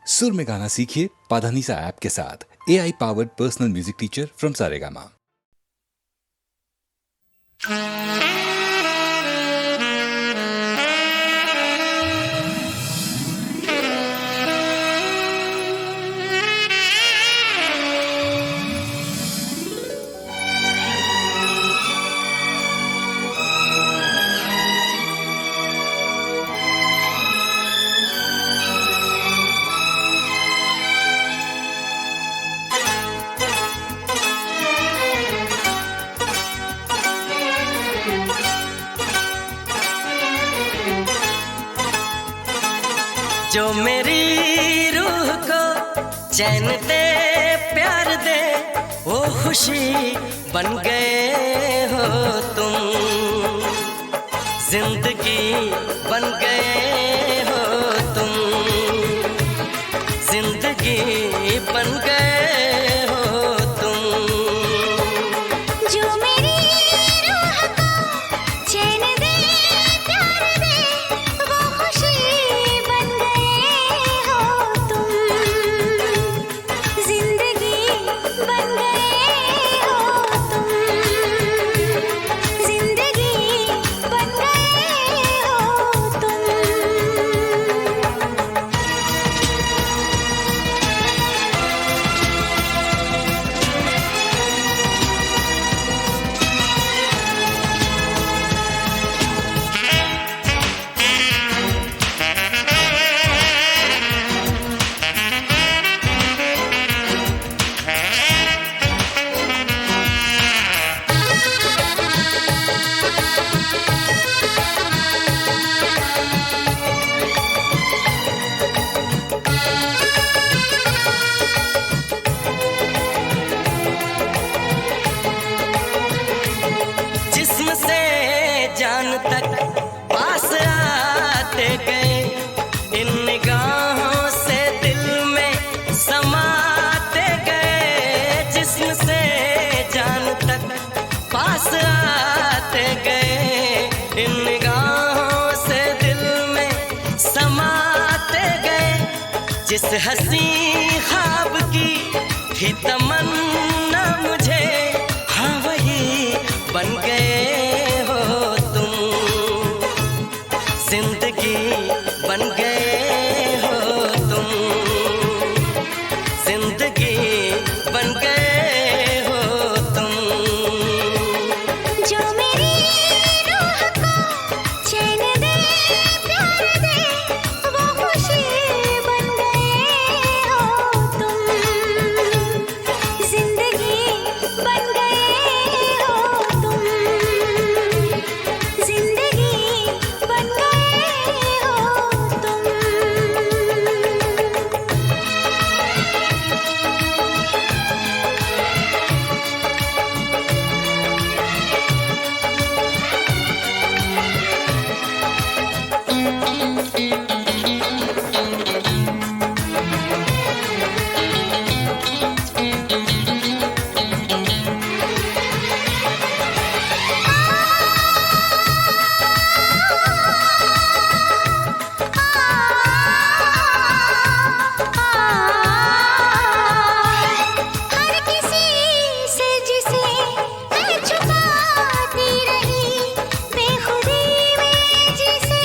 सुर में गाना सीखिए पाधानीसा ऐप के साथ। AI powered personal music teacher from Saregama. जो मेरी रूह को चैन दे प्यार दे वो खुशी बन गए हो तुम, जिंदगी बन गए हो तुम, जिंदगी बन गए हो तुम। जो मेरी रूह को चैन दे प्यार दे वो खुशी बन गए हो तुम, जिंदगी बन गए हो तुम, जिंदगी बन गए हो तुम। जिस्म से जान तक पास आते गए, इन निगाहों से दिल में समाते गए। जिस्म से जान तक पास आते गए, इन निगाहों से दिल में समाते गए। जिस हंसी ख्वाब की थी तमन्ना मुझे, हाँ वही बन गए हो तुम, जिंदगी बन गए हो तुम, जिंदगी बन गए हो तुम। जो मेरी रूह को चैन दे प्यार दे वो खुशी बन गए हो तुम, जिंदगी बन गए हो तुम, जिंदगी बन गए हो तुम। हर किसी से जिसे मैं छुपाती रही, बेखुदी में जिसे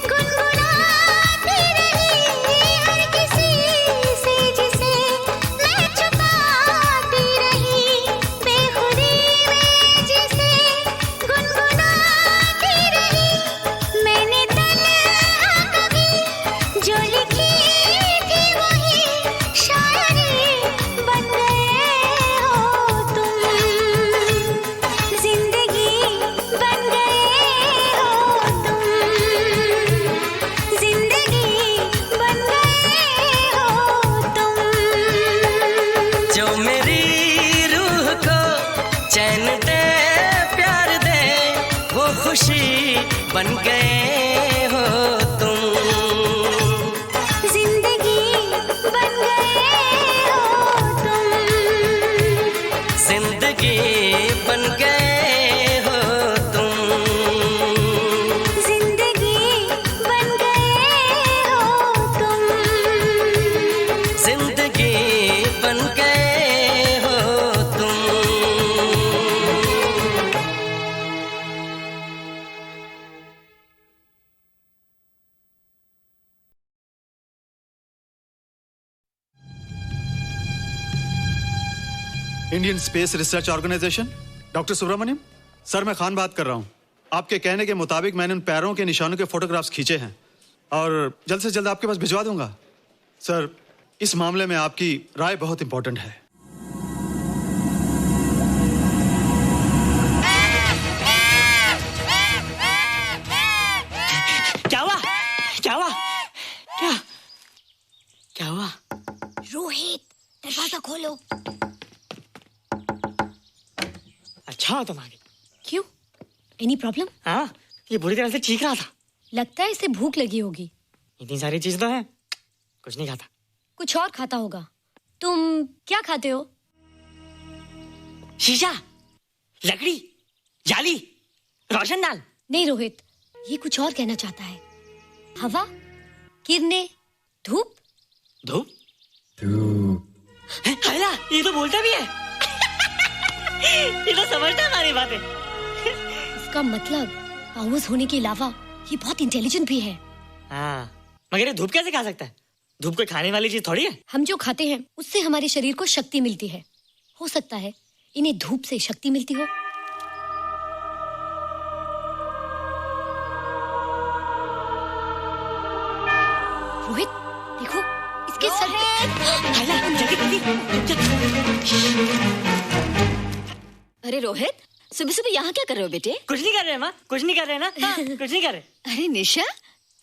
गुनगुनाती रही। हर किसी से जिसे मैं छुपाती रही, बेखुदी में जिसे गुनगुनाती रही। मैंने तन्हा कभी जो लिखी थी वही शायरी बन गए हो तुम, जिंदगी बन गए हो तुम, जिंदगी बन गए हो तुम। जो मेरी रूह को चैन दे प्यार दे वो खुशी बन गए हो तुम, जिंदगी बन गए हो तुम, जिंदगी बन गए हो तुम। जिंदगी बन गए हो तुम। Indian space research organisation. Doctor Subramaniam, sir मैं खान बात कर रहा हूँ। आपके कहने के मुताबिक मैंने उन पैरों के निशानों के फोटोग्राफ्स खींचे हैं और जल्द से जल्द आपके पास भिजवा दूंगा। सर, इस मामले में आपकी राय बहुत इंपॉर्टेंट है। क्या हुआ? क्या हुआ? क्या हुआ? रोहित, दरवाजा खोलो। अच्छा हो तुम आ गई। क्यों? Any problem? हाँ, ये बुरी तरह से चीख रहा था। लगता है इसे भूख लगी होगी। इतनी सारी चीज तो है, कुछ नहीं खाता। कुछ और खाता होगा। तुम क्या खाते हो? शीशा, लकड़ी, जाली, रोशनदान। नहीं रोहित, ये कुछ और कहना चाहता है। हवा, किरणें, धूप। धूप? हैला, ये तो बोलता भी है। ये तो समझता है हमारी बातें। इसका मतलब पावर्स होने के अलावा ये बहुत इंटेलिजेंट भी है। हाँ, मगर ये धूप कैसे खा सकता है? धूप कोई खाने वाली चीज थोड़ी है। हम जो खाते हैं उससे हमारे शरीर को शक्ति मिलती है। हो सकता है इन्हें धूप से शक्ति मिलती हो। रोहित, देखो इसके सर हैला, जल्दी जल्दी। अरे रोहित, सुबह सुबह यहाँ क्या कर रहे हो बेटे? कुछ नहीं कर रहे माँ, कुछ नहीं कर रहे ना। हाँ, कुछ नहीं कर रहे। अरे निशा,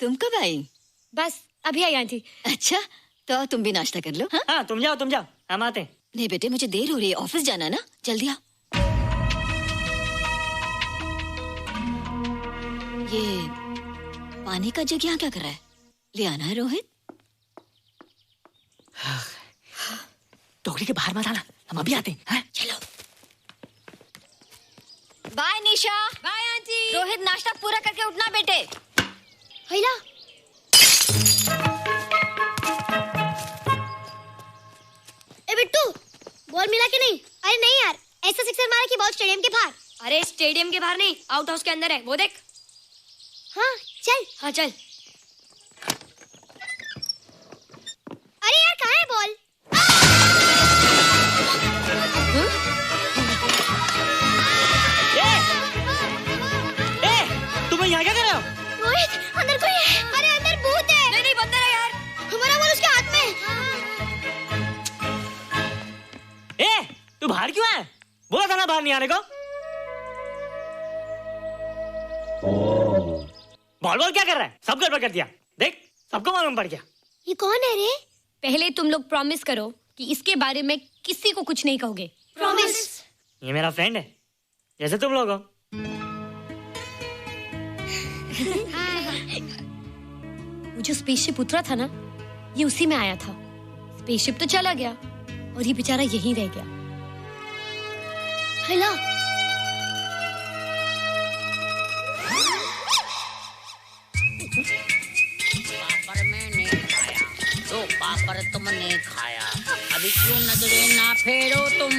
तुम कब आई? बस अभी आई आंटी। अच्छा, तो तुम भी नाश्ता कर लो। हाँ, हाँ, तुम जाओ, हम आते हैं। नहीं बेटे, मुझे देर हो रही है, ऑफिस जाना ना, जल्दी आओ। ये पानी का जग यहाँ क्या कर रहा है? ले आना है रोहित। टोकरी के बाहर मत आना, हम अभी आते हैं। चलो। Bye Nisha. Bye aunty. Rohit, नाश्ता पूरा करके उठना बेटे। हैला, ए बिट्टू, बॉल मिला कि नहीं? अरे नहीं यार, ऐसा सिक्सर मारा कि बॉल स्टेडियम के बाहर। अरे स्टेडियम के बाहर नहीं, आउट हाउस के अंदर है, वो देख। हाँ चल। हाँ चल। अरे यार, कहाँ है बॉल? तुम यहाँ क्या कर रहे हो? रोहित, अंदर कोई है। अरे अंदर भूत है। नहीं बंदर है यार। हमारा बॉल उसके हाथ में। तू बाहर क्यों है? बोला था ना बाहर नहीं आने को। बॉल क्या कर रहा है? सब गड़बड़ कर दिया। देख, सबको मालूम पड़ गया। ये कौन है रे? पहले तुम लोग प्रॉमिस करो कि इसके बारे में किसी को कुछ नहीं कहोगे। प्रॉमिस। ये मेरा फ्रेंड है, जैसे तुम लोग हो। वो जो स्पेसशिप उतरा था ना, ये उसी में आया था। स्पेसशिप तो चला गया और ये बेचारा यहीं रह गया। हेलो। पापड़ मैंने खाया, दो पापड़ तुमने खाया, अभी क्यों नजरे ना फेरो तुम,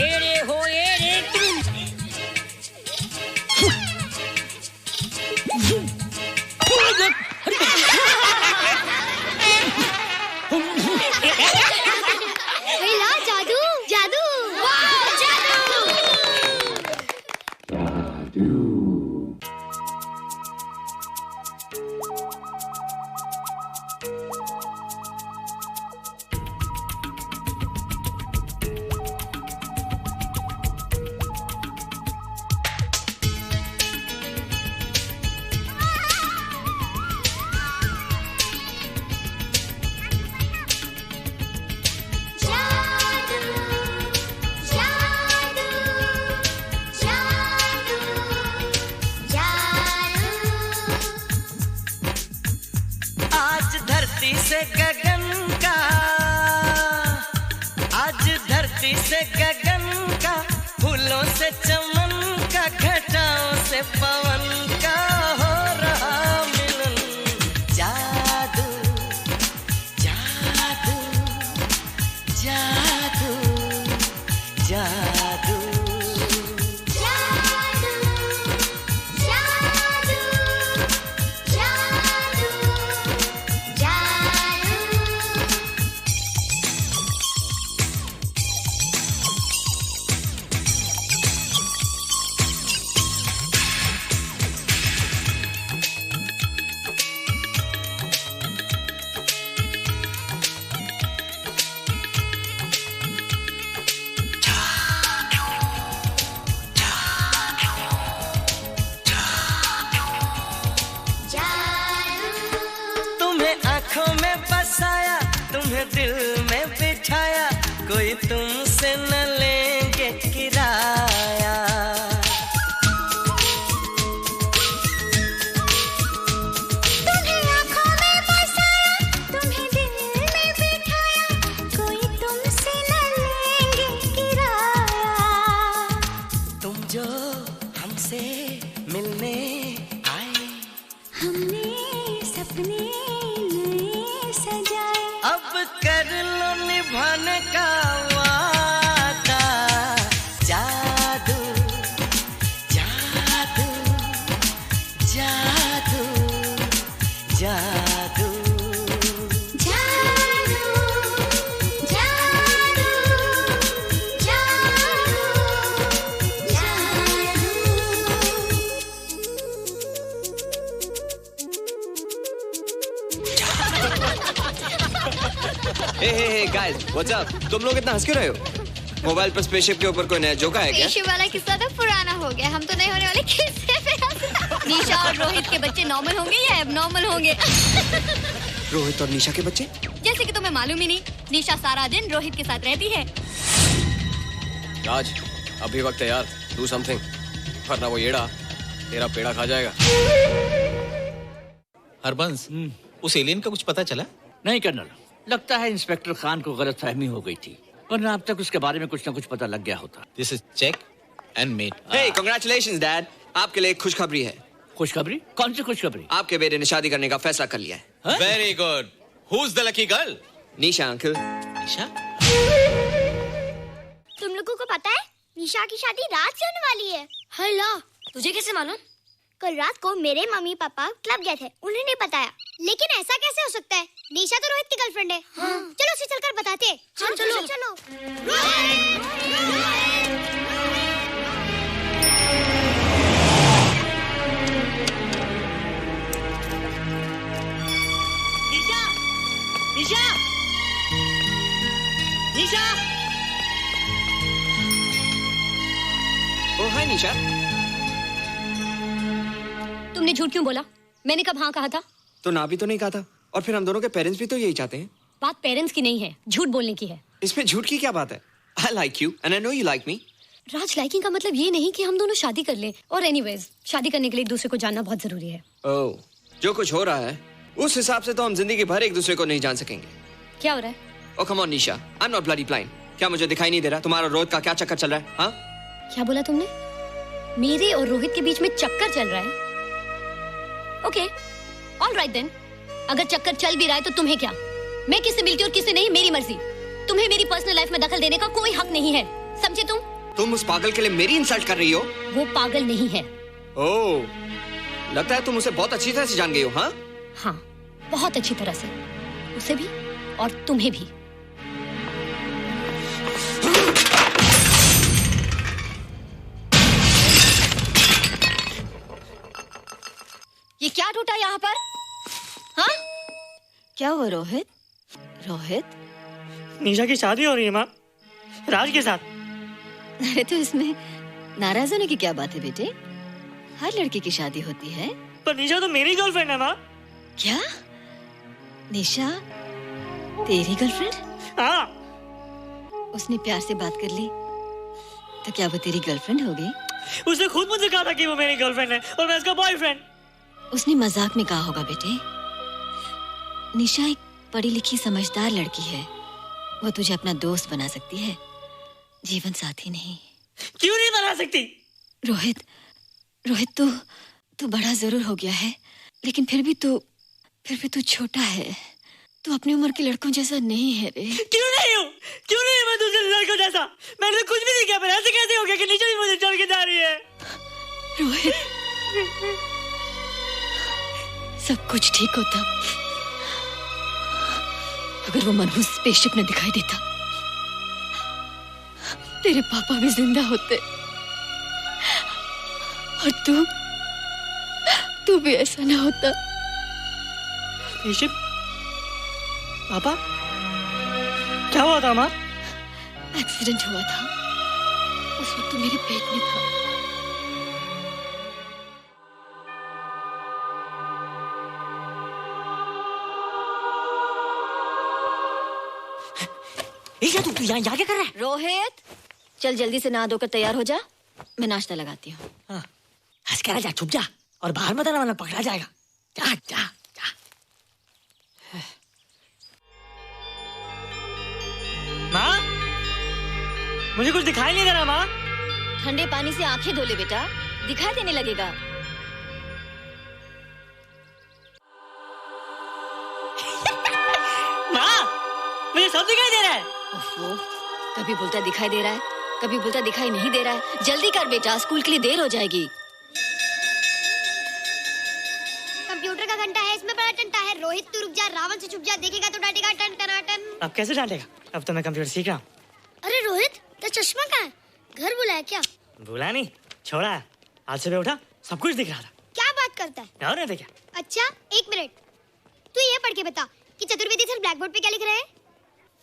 एरे हो एरे तुम। हेलो, जादू जादू। वाह, जादू। आज धरती से गगन का, आज धरती से गगन का, फूलों से चमन का, घटाओं से पवन का हो रहा मिलन। जादू जादू जादू जादू। तुम्हें दिल में बिठाया, कोई तुमसे न लेंगे किराया। तुम्हें आँखों में बसाया, तुम्हें दिल में बिठाया, कोई तुमसे न लेंगे किराया। तुम जो हमसे मिलने आए, हमने सपने नए सजाए, अब कर लो निभाने का वादा। जादू जादू जादू जादू जादू जादू जादू हे गाइस, व्हाट्स अप? तुम लोग इतना हंस क्यों रहे हो? मोबाइल पर स्पेसशिप के ऊपर कोई नया जोक है क्या? स्पेसशिप वाला किस्सा तो पुराना हो गया, हम तो नए होने वाले किस्से पे हंसना। निशा और रोहित के बच्चे नॉर्मल होंगे या एबनॉर्मल होंगे? रोहित और निशा के बच्चे? जैसे कि तुम्हें मालूम ही नहीं, निशा सारा दिन रोहित के साथ रहती है। राज, अभी वक्त है यार, डू समथिंग, वरना वो येड़ा तेरा पेड़ा खा जाएगा। हरबंस, उस एलियन का कुछ पता चला? नहीं कर्नल, लगता है इंस्पेक्टर खान को गलतफहमी हो गई थी, वरना अब तक उसके बारे में कुछ न कुछ पता लग गया होता। This is check and made. Hey, congratulations dad, आपके लिए एक खुशखबरी है। खुशखबरी? कौन सी खुशखबरी? आपके बेटे ने शादी करने का फैसला कर लिया है। Very good. Who is the lucky girl? Nisha uncle. Nisha? तुम लोगों को पता है निशा की शादी रात से होने वाली है। हल्ला, तुझे कैसे मालूम? कल रात को मेरे मम्मी पापा क्लब गए थे, उन्हें नहीं बताया। लेकिन ऐसा कैसे हो सकता है? निशा तो रोहित की गर्लफ्रेंड है। हाँ। चलो उसे चलकर बताते हैं। हाँ, चलो चलो। निशा! निशा! निशा! ओ हाय निशा। तुमने झूठ क्यों बोला? मैंने कब हाँ कहा था? तो ना भी तो नहीं कहा था, और फिर हम दोनों के पेरेंट्स भी तो यही चाहते हैं। बात पेरेंट्स की नहीं है, झूठ बोलने की है। इसमें झूठ की क्या बात है? I like you and I know you like me. Raj, liking का मतलब ये नहीं कि हम दोनों शादी कर लें। और एनीवेज, शादी करने के लिए एक दूसरे को जानना बहुत जरूरी है। ओह, जो कुछ हो रहा है उस हिसाब से तो हम जिंदगी भर एक दूसरे को नहीं जान सकेंगे। क्या हो रहा है? Oh come on Nisha, I am not bloody blind. क्या मुझे दिखाई नहीं दे रहा तुम्हारा रोहित का क्या चक्कर चल रहा है? हाँ, क्या बोला तुमने? मेरे और रोहित के बीच में चक्कर चल रहा है? Okay, all right then. अगर चक्कर चल भी रहा है तो तुम्हें क्या? मैं किससे मिलती हूँ और किससे नहीं, मेरी मर्जी। तुम्हें मेरी पर्सनल लाइफ में दखल देने का कोई हक नहीं है, समझे तुम? तुम उस पागल के लिए मेरी इंसल्ट कर रही हो? वो पागल नहीं है। ओह, लगता है तुम उसे बहुत अच्छी तरह से जान गई हो। हाँ हाँ, बहुत अच्छी तरह से, उसे भी और तुम्हें भी। ये क्या टूटा यहाँ पर? हाँ? क्या हुआ रोहित? रोहित? निशा की शादी हो रही है माँ, राज के साथ। अरे तो इसमें नाराज होने की क्या बात है बेटे? हर लड़की की शादी होती है। पर निशा तो मेरी गर्लफ्रेंड है माँ। क्या? निशा तेरी गर्लफ्रेंड? हाँ। उसने प्यार से बात कर ली तो क्या वो तेरी गर्लफ्रेंड हो गई? उसने खुद मुझे कहा था कि वो मेरी गर्लफ्रेंड है और मैं उसका बॉयफ्रेंड। उसने मजाक में कहा होगा बेटे। निशा एक पढ़ी लिखी समझदार लड़की है, वो तुझे अपना दोस्त बना सकती है, जीवन साथी नहीं। क्यों नहीं बना सकती? रोहित, रोहित तू बड़ा जरूर हो गया है, लेकिन फिर भी तू छोटा है। तू अपनी उम्र के लड़कों जैसा नहीं है रे। क्यों नहीं हूँ? क्यों नहीं मैं दूसरे लड़कों जैसा? मैंने कुछ भी नहीं किया, पर ऐसे कैसे हो गया कि निशा भी मुझे छोड़ के जा रही है? रोहित, सब कुछ ठीक होता अगर वो मनहूस स्पेसशिप न दिखाई देता। तेरे पापा भी जिंदा होते और तू भी ऐसा ना होता। स्पेसशिप? पापा? क्या हुआ था माँ? एक्सीडेंट हुआ था, उस वक्त तू मेरे पेट में था। तू यहाँ क्या कर रहा है? रोहित, चल जल्दी से नहा धोकर तैयार हो जा, मैं नाश्ता लगाती हूँ। हंस कर जा, छुप जा और बाहर मत आना वरना पकड़ा जाएगा। जा जा जा। माँ, मुझे कुछ दिखाई नहीं दे रहा माँ। ठंडे पानी से आंखें धो ले बेटा, दिखाई देने लगेगा। माँ, मुझे सब दिखाई दे रहा है। ओफो, कभी बोलता दिखाई दे रहा है, कभी बोलता दिखाई नहीं दे रहा है। जल्दी कर बेटा, स्कूल के लिए देर हो जाएगी। कंप्यूटर का घंटा है, इसमें बड़ा टंटा है। रोहित तू रुक जा, रावण से छुप जा, देखेगा तो डांटेगा टन टनाटन। अब कैसे डांटेगा? अब तो मैं कंप्यूटर सीख रहा हूँ। अरे रोहित, तेरा चश्मा कहाँ है? घर बुलाया क्या? भूला नहीं, छोड़ा। आज सुबह उठा, सब कुछ दिख रहा था। क्या बात करता है? और नहीं तो क्या? अच्छा, एक मिनट, तू ये पढ़ के बता कि चतुर्वेदी सर ब्लैक बोर्ड पे क्या लिख रहे हैं?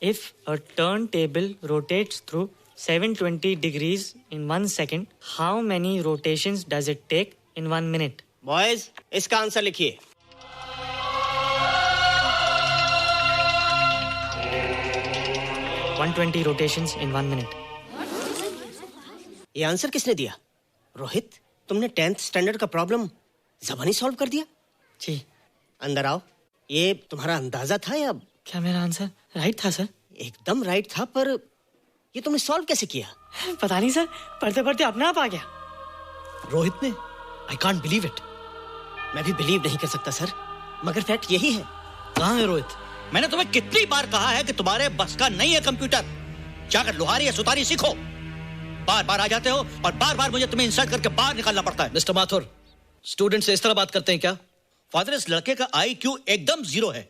If a turntable rotates through 720 degrees in 1 second, how many rotations does it take in 1 minute? Boys, इसका आंसर लिखिए। $120 rotations in 1 minute. ये आंसर किसने दिया? रोहित, तुमने 10th स्टैंडर्ड का प्रॉब्लम ज़बानी सॉल्व कर दिया? जी। अंदर आओ। ये तुम्हारा अंदाजा था या? क्या मेरा आंसर राइट था सर? एकदम राइट था, पर ये तुमने सॉल्व कैसे किया? पता नहीं सर, पढ़ते पढ़ते अपने आप आ गया। रोहित ने? I can't believe it. मैं भी बिलीव नहीं कर सकता सर, मगर फैक्ट यही है। कहाँ है रोहित? मैंने तुम्हें कितनी बार कहा है कि तुम्हारे बस का नहीं है कंप्यूटर। जाकर लोहारी या सुतारी सीखो। बार बार आ जाते हो और बार बार मुझे तुम्हें इंसल्ट करके बाहर निकालना पड़ता है। मिस्टर माथुर, स्टूडेंट से इस तरह बात करते हैं क्या? फादर, इस लड़के का IQ एकदम 0 है।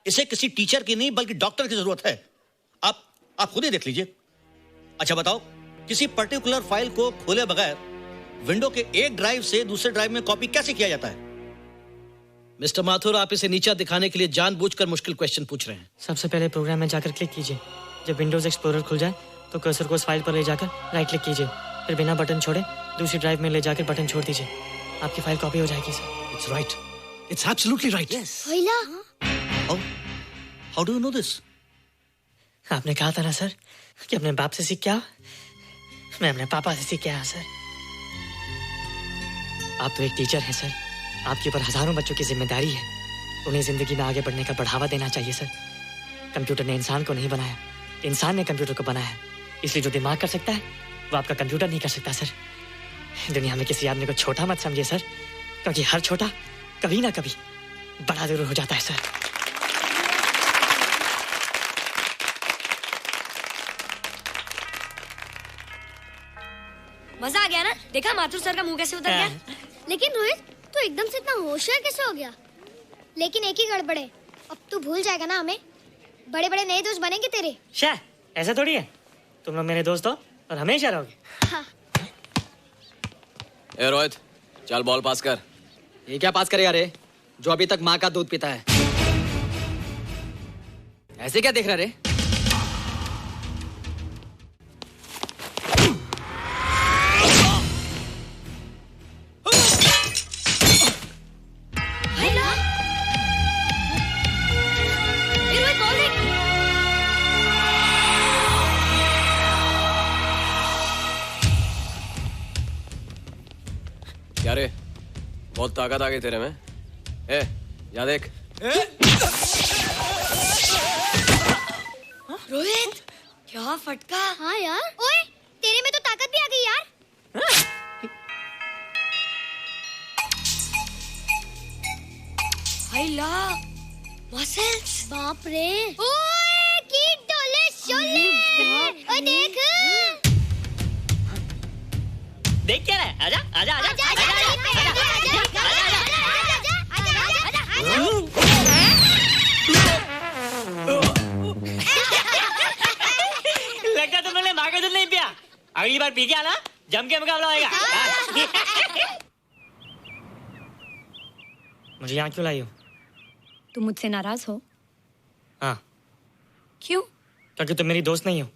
इसे किसी टीचर की नहीं बल्कि डॉक्टर की जरूरत है। आप खुद ही देख लीजिए। अच्छा बताओ, किसी पर्टिकुलर फाइल को खोले बगैर विंडो के एक ड्राइव से दूसरे ड्राइव में कॉपी कैसे किया जाता है? मिस्टर माथुर, आप इसे नीचा दिखाने के लिए जानबूझकर मुश्किल क्वेश्चन पूछ रहे हैं। सबसे पहले प्रोग्राम में जाकर क्लिक कीजिए। जब विंडोज एक्सप्लोरर खुल जाए तो कर्सर को उस फाइल पर ले जाकर राइट क्लिक कीजिए, फिर बिना बटन छोड़े दूसरी ड्राइव में ले जाकर बटन छोड़ दीजिए। आपकी फाइल कॉपी हो जाएगी sir. It's right, it's absolutely right. होइला, how do you know this? आपने कहा था ना सर कि अपने बाप से सीख के आओ। मैं अपने पापा से सीख के आया सर। आप तो एक टीचर हैं सर, आपके ऊपर हजारों बच्चों की जिम्मेदारी है। उन्हें जिंदगी में आगे बढ़ने का बढ़ावा देना चाहिए सर। कंप्यूटर ने इंसान को नहीं बनाया, इंसान ने कंप्यूटर को बनाया है। इसलिए जो दिमाग कर सकता है वो आपका कंप्यूटर नहीं कर सकता सर। दुनिया में किसी आदमी को छोटा मत समझिए सर, क्योंकि हर छोटा कभी ना कभी बड़ा जरूर हो जाता है सर। मजा आ गया ना? देखा माथुर सर का मुंह कैसे उतर गया? लेकिन रोहित, तू एकदम से इतना होशियार कैसे हो गया? लेकिन एक ही गड़बड़ है, अब तू भूल जाएगा ना हमें। बड़े बड़े नए दोस्त बनेंगे तेरे। शाह, ऐसा थोड़ी है। तुम लोग मेरे दोस्त हो और हमेशा रहोगे। हाँ। ए रोहित, चल बॉल पास कर। ये क्या पास करेगा रे, जो अभी तक माँ का दूध पीता है? ऐसे क्या देख रहा रे? क्या रे, बहुत ताकत आ गई तेरे में। ए, जा देख। रोहित, क्या फटका। हाँ यार, ओए तेरे में तो ताकत भी आ गई यार। हाइला, मसल्स। बाप रे। ओए की डोले शोले। ओए देख। देख क्या है? आजा आजा आजा आजा आजा लगता तुमने माँ का दूध नहीं पिया। अगली बार पी के आना, जम के मुकाबला होएगा। मुझे यहाँ क्यों लाई हो? तुम मुझसे नाराज हो? हाँ। क्यों? क्योंकि तुम मेरी दोस्त नहीं हो,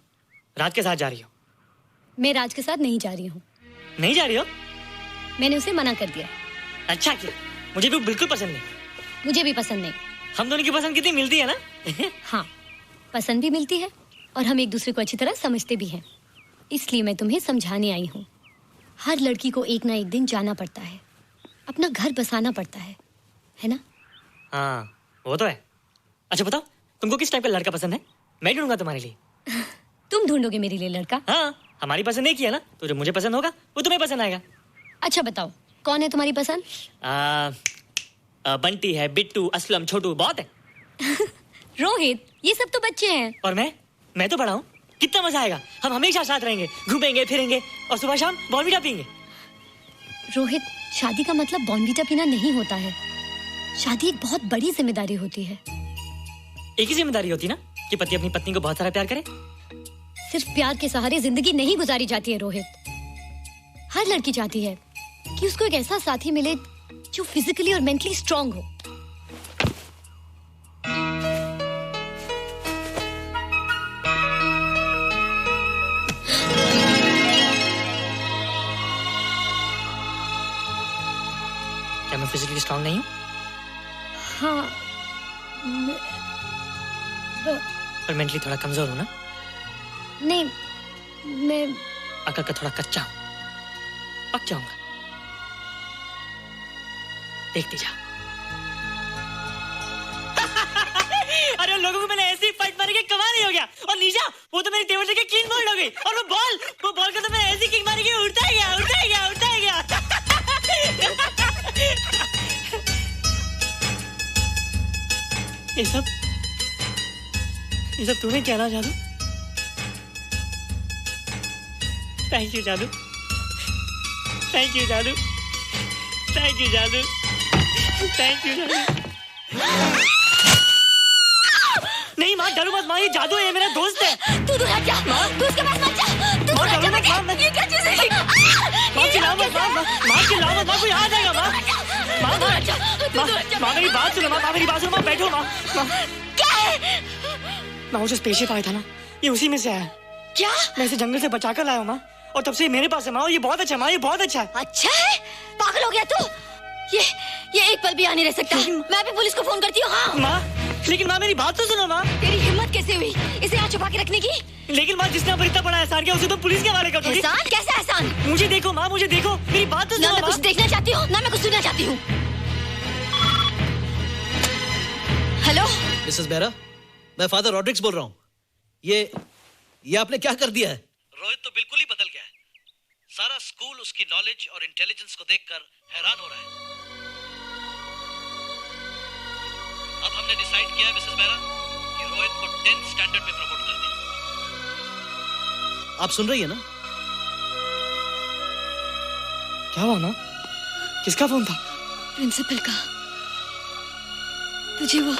राज के साथ जा रही हो। मैं राज के साथ नहीं जा रही हूँ। नहीं जा रही हो? मैंने उसे मना कर दिया। अच्छा किया, मुझे भी बिल्कुल पसंद नहीं। मुझे भी पसंद नहीं। हम दोनों की पसंद कितनी मिलती है ना? हाँ। पसंद भी मिलती है और हम एक दूसरे को अच्छी तरह समझते भी हैं। इसलिए मैं तुम्हें समझाने आई हूँ। हर लड़की को एक ना एक दिन जाना पड़ता है, अपना घर बसाना पड़ता है ना? हाँ वो तो है। अच्छा बताओ, तुमको किस टाइप का लड़का पसंद है? मैं ढूंढूंगा तुम्हारे लिए। तुम ढूंढोगे मेरे लिए लड़का? हाँ, हमारी पसंद एक ही है ना, तो जो मुझे पसंद होगा वो तुम्हें पसंद आएगा। अच्छा बताओ, कौन है तुम्हारी पसंद? बंटी है, बिट्टू, असलम, छोटू, बहुत है। रोहित, ये सब तो बच्चे हैं। और मैं तो बड़ा हूँ। कितना मजा आएगा, हम हमेशा साथ रहेंगे, घूमेंगे फिरेंगे और सुबह शाम बॉर्नवीटा पीएंगे। रोहित, शादी का मतलब बॉर्नवीटा पीना नहीं होता है। शादी एक बहुत बड़ी जिम्मेदारी होती है। एक ही जिम्मेदारी होती ना कि पति अपनी पत्नी को बहुत सारा प्यार करे। सिर्फ प्यार के सहारे जिंदगी नहीं गुजारी जाती है रोहित। हर लड़की चाहती है कि उसको एक ऐसा साथी मिले जो फिजिकली और मेंटली स्ट्रांग हो। क्या मैं फिजिकली स्ट्रांग नहीं हूँ? हाँ, पर मेंटली थोड़ा कमजोर हूँ ना? नहीं, मैं अकल का थोड़ा कच्चा हूँ। पक जाऊंगा, देखती जा। अरे उन लोगों को मैंने ऐसी फाइट मारी कि कमाल ही हो गया। और निशा, वो तो मेरी टेबल से क्लीन बोल्ड हो गई। और वो बॉल को तो मैंने ऐसी किक मारी कि उड़ता ही गया। ये सब तूने क्या ना जादू? थैंक यू जादू। नहीं माँ, डरो मत माँ, ये जादू है, ये मेरा दोस्त है। तू दूर हट जा, तू उसके पास मत जा। तू माँ, दूर हट जा डरो मत, बेटे। माँ, ये क्या चीज़ है? माँ चिल्लाओ मत, माँ चिल्लाओ मत, माँ कोई आ जाएगा। माँ मेरी बात सुनो, माँ बैठो। माँ क्या है? माँ वो जो स्पेसशिप आया था ना, ये उसी में से आया। क्या? मैं इसे जंगल से बचा कर लाया हूँ माँ, और तब से ये मेरे पास है माँ। और ये बहुत अच्छा है माँ, ये बहुत अच्छा है। अच्छा है? पागल हो गया तू? ये एक पल भी यहाँ नहीं रह सकता। मैं अभी पुलिस को फोन करती हूँ। हाँ माँ, लेकिन माँ मेरी बात तो सुनो माँ। तेरी हिम्मत कैसे हुई इसे यहाँ छुपा के रखने की? लेकिन माँ, जिसने अब इतना बड़ा एहसान किया उसे तो पुलिस के हवाले कर दोगी। एहसान? कैसा एहसान? मुझे देखो माँ, मुझे देखो, मेरी बात तो सुनो। ना मैं कुछ देखना चाहती हूँ, ना मैं कुछ सुनना चाहती हूँ। हेलो मिसेस बेरा, मैं फादर रॉड्रिक्स बोल रहा हूँ। ये आपने क्या कर दिया है? रोहित तो बिल्कुल ही बदल गया है। सारा स्कूल उसकी नॉलेज और इंटेलिजेंस को देखकर हैरान हो रहा है। अब हमने डिसाइड किया है मिसेस बेरा कि रोहित को 10th स्टैंडर्ड में प्रमोट कर दें। आप सुन रही है ना? क्या हुआ माँ? किसका फोन था? प्रिंसिपल का। तुझे वो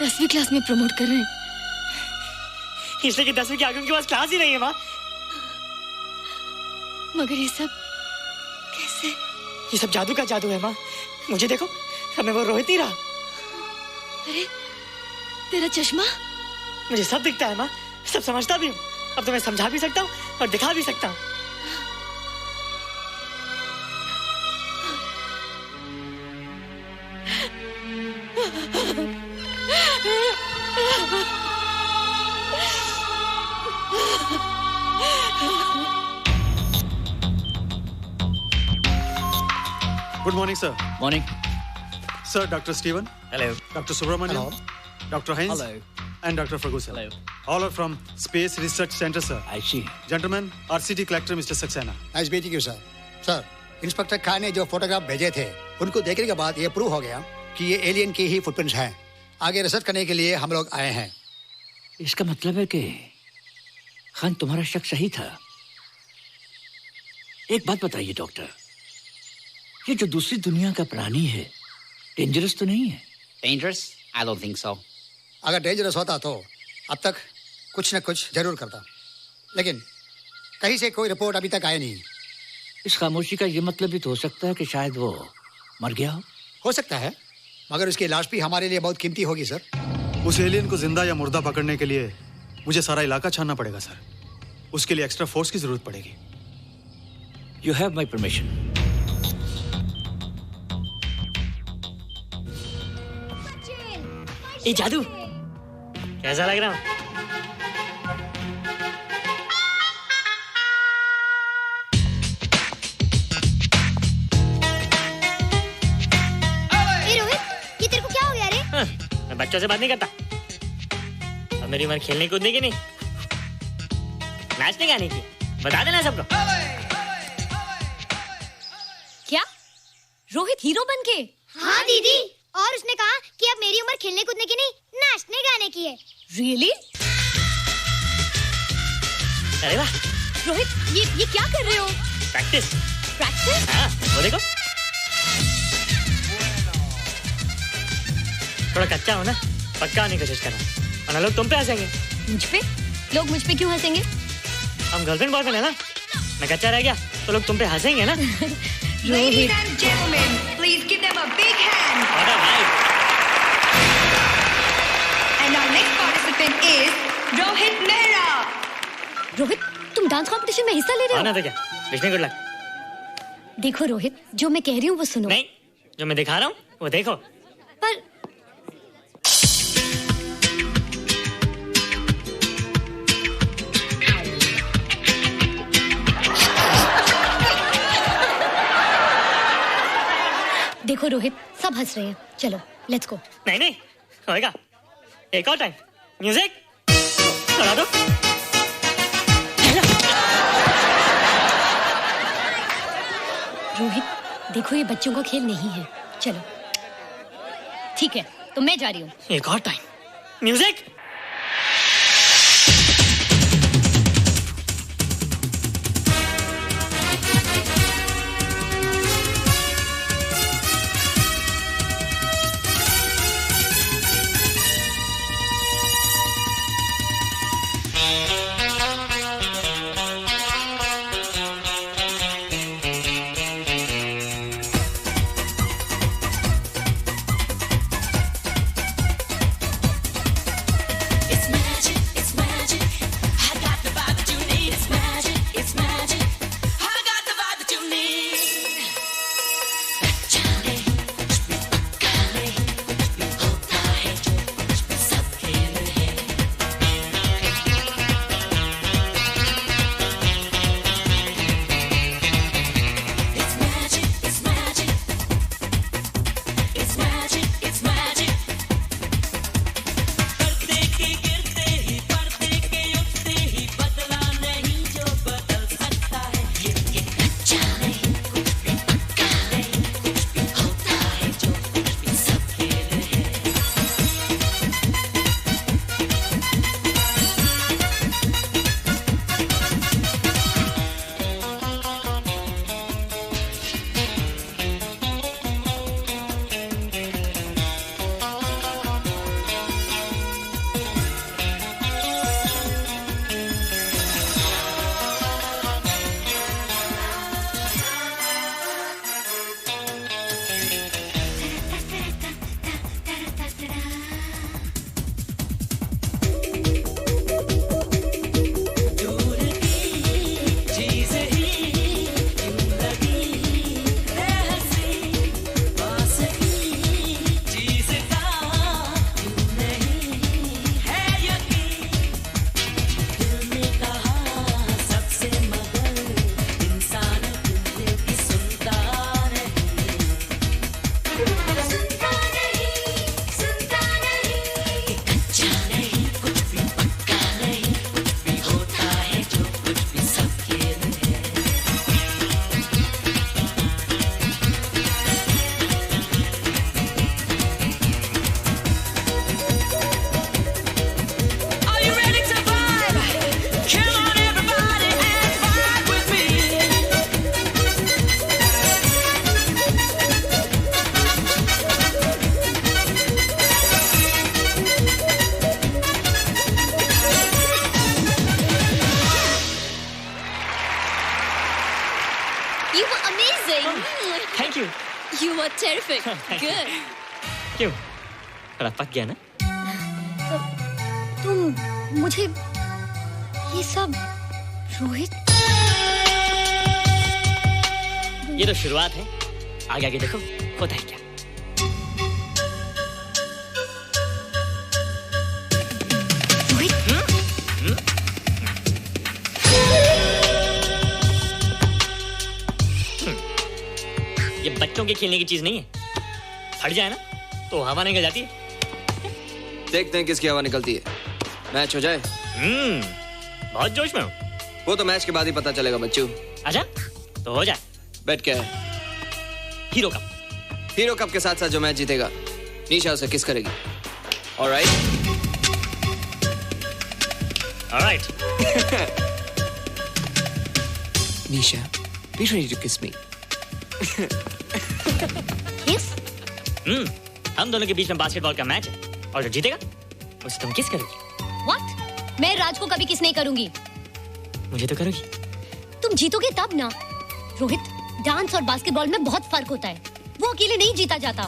10वीं क्लास में प्रमोट कर रहे हैं। इसलिए कि 10वीं के आगे उनके पास क्लास ही नहीं है माँ। मगर ये सब कैसे? ये सब जादू का जादू है माँ। मुझे देखो, अब मैं वो रोहित नहीं रहा। अरे तेरा चश्मा? मुझे सब दिखता है माँ, सब समझता भी हूँ। अब तो मैं समझा भी सकता हूँ और दिखा भी सकता हूँ। Good morning, sir. Morning. Sir, Dr. Steven. Hello. Dr. Subramaniam. Dr. Heinz. Hello. And Dr. Ferguson. Hello. All are from Space Research Center, sir. I see. Gentlemen, RCT collector Mr. Saxena. Nice meeting you sir. Sir, inspector Khan ने जो photograph भेजे थे उनको देखने के बाद ये prove हो गया कि ये एलियन की ही फुटप्रिंट्स हैं। आगे रिसर्च करने के लिए हम लोग आए हैं। इसका मतलब है कि खान तुम्हारा शक सही था। एक बात बताइए डॉक्टर, ये जो दूसरी दुनिया का प्राणी है डेंजरस तो नहीं है? Dangerous? I don't think so. अगर डेंजरस होता तो अब तक कुछ न कुछ जरूर करता, लेकिन कहीं से कोई रिपोर्ट अभी तक आई नहीं। इस खामोशी का ये मतलब भी तो हो सकता है कि शायद वो मर गया हो सकता है, मगर उसकी लाश भी हमारे लिए बहुत कीमती होगी सर। उस एलियन को जिंदा या मुर्दा पकड़ने के लिए मुझे सारा इलाका छानना पड़ेगा सर। उसके लिए एक्स्ट्रा फोर्स की जरूरत पड़ेगी। You have my permission. ये जादू, कैसा लग रहा हूँ? रोहित, ये तेरे को क्या हो गया रे? मैं बच्चों से बात नहीं करता। अब मेरी उम्र खेलने कूदने की नहीं, नाचने गाने की। बता देना सबको। क्या रोहित हीरो बन के? हाँ दीदी, और उसने कहा कि अब मेरी उम्र खेलने कूदने की नहीं, नाचने गाने की है। रियली? अरे वाह रोहित, ये क्या कर रहे हो? प्रैक्टिस। प्रैक्टिस? हाँ, वो देखो थोड़ा कच्चा हो ना, पक्का होने की कोशिश कर रहा हूँ, वरना लोग तुम पे हंसेंगे। मुझ पे? लोग मुझ पे क्यों हंसेंगे? हम गर्लफ्रेंड बॉयफ्रेंड है ना, मैं कच्चा रह गया तो लोग तुम पे हंसेंगे ना। Ladies and gentlemen, please give them a big hand. What a vibe. And our next participant is Rohit Mehra. Rohit, तुम डांस कंपटीशन में हिस्सा ले रहे हो? ना तो क्या, विश मी गुड लक। देखो रोहित, जो मैं कह रही हूँ वो सुनो। नहीं, जो मैं दिखा रहा हूँ वो देखो। पर देखो रोहित, सब हंस रहे हैं। चलो लेट्स गो। नहीं नहीं होएगा, एक और टाइम। म्यूजिक चला दो। रोहित देखो, ये बच्चों का खेल नहीं है। चलो ठीक है, तो मैं जा रही हूँ। एक और time. Music. Thank you. You were terrific. Good. क्यों? थोड़ा पक गया ना? तुम मुझे ये सब रोहित, ये तो शुरुआत है, आगे आगे देखो होता है क्या। के खेलने की चीज नहीं है। फट जाए ना तो हवा निकल जाती है। देखते हैं किसकी हवा निकलती है। मैच हो जाए। बहुत जोश में हूँ। वो तो मैच के बाद ही पता चलेगा बच्चू। अच्छा तो हो जाए। बेट क्या है? Hero cup. हीरो कप के साथ साथ जो मैच जीतेगा निशा उसे किस करेगी। Alright? Alright. Nisha, be ready to kiss me. किस? हम दोनों के बीच में बास्केटबॉल का मैच है और जो जीतेगा उसे तुम किस करोगी। What? मैं राज को कभी किस नहीं करूंगी। मुझे तो करोगी। तुम जीतोगे तब ना। रोहित, डांस और बास्केटबॉल में बहुत फर्क होता है। वो अकेले नहीं जीता जाता।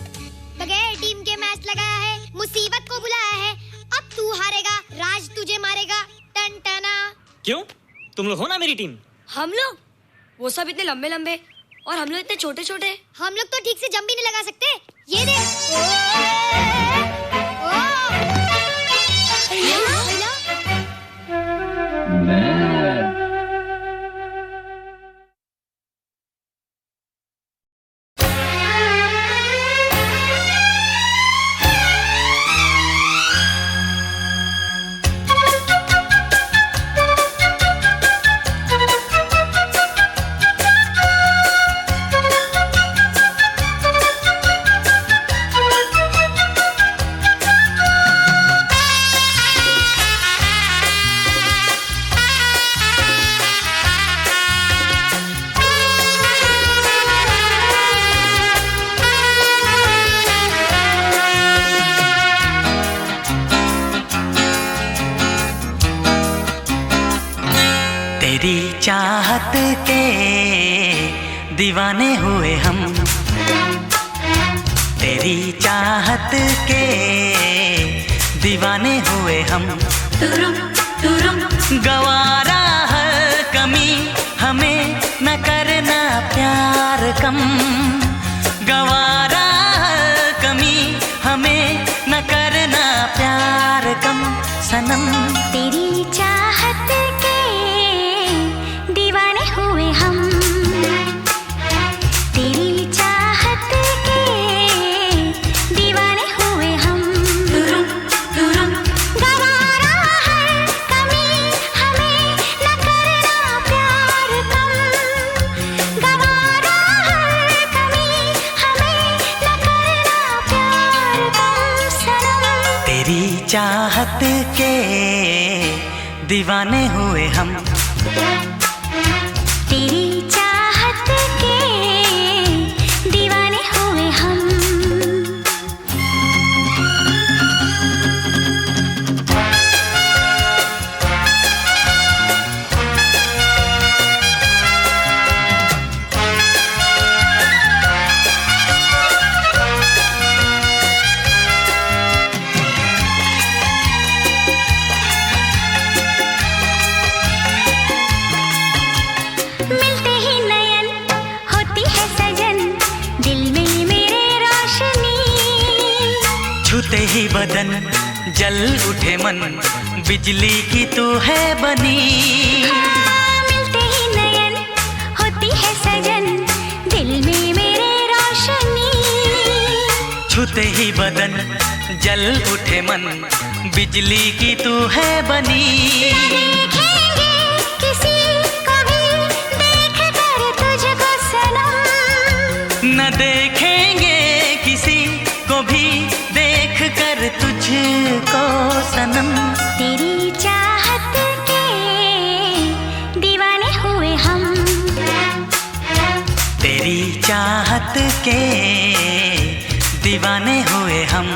बगैर टीम के मैच लगाया है, मुसीबत को बुलाया है। अब तू हारेगा, राज तुझे मारेगा। टन टना। क्यों? तुम लोग हो ना मेरी टीम। हम लोग? वो सब इतने लंबे लंबे और हम लोग इतने छोटे छोटे। हम लोग तो ठीक से जंप भी नहीं लगा सकते। ये देख। तेरी चाहत के दीवाने हुए हम, तेरी चाहत के दीवाने हुए हम। गवारा हर कमी हमें न करना प्यार कम, गवारा हर कमी हमें न करना प्यार कम सनम। तेरी चाहत के दीवाने हुए हम, तेरी चाहत के दीवाने हुए हम। गवारा हर कमी हमें न करना प्यार कम, गवारा हर कमी हमें न करना प्यार कम सनम। तेरी चाहत के दीवाने हुए हम, तेरी चाहत के दीवाने हुए हम। मिलते ही नयन होती है सजन, दिल में मेरे रोशनी। छूते ही बदन जल उठे मन, बिजली की तू है बनी। मिलते ही नयन होती है सजन, दिल में मेरे रोशनी। छूते ही बदन जल उठे मन, बिजली की तू है बनी। देखेंगे किसी को भी देख कर तुझको सनम, न देखेंगे किसी को भी देख कर तुझको सनम। तेरी चाहत के दीवाने हुए हम, तेरी चाहत के दीवाने हुए हम।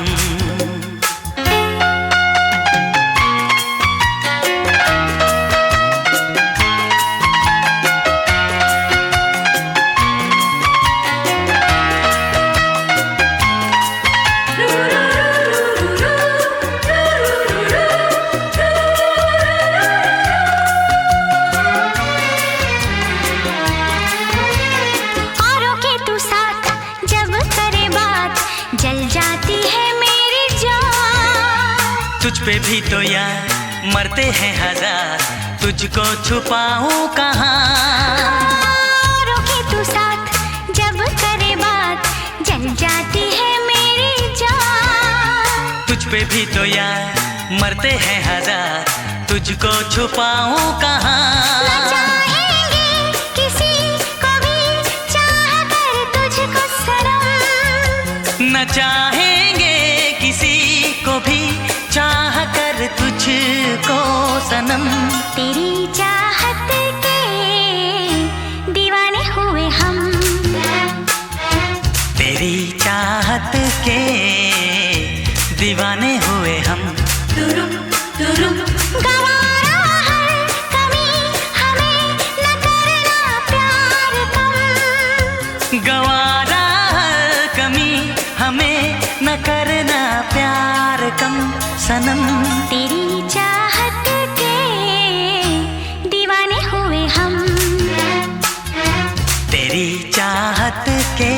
औरों के तू साथ जब करे बात, जल जाती है मेरी जान। तुझ पे भी तो यार मरते हैं हजार, तुझको छुपाऊं कहाँ। औरों के तू साथ जब करे बात, पे भी तो यार मरते हैं हजार, तुझको छुपाऊं कहाँ। न चाहेंगे किसी को भी चाह कर तुझको सनम, न चाहेंगे किसी को भी चाह कर तुझको सनम। तेरी चाहत के दीवाने हुए हम, तेरी चाहत के दीवाने हुए हम। गवारा हर कमी हमें न करना प्यार कम, गवारा हर कमी हमें न करना प्यार कम सनम। तेरी चाहत के दीवाने हुए हम, तेरी चाहत के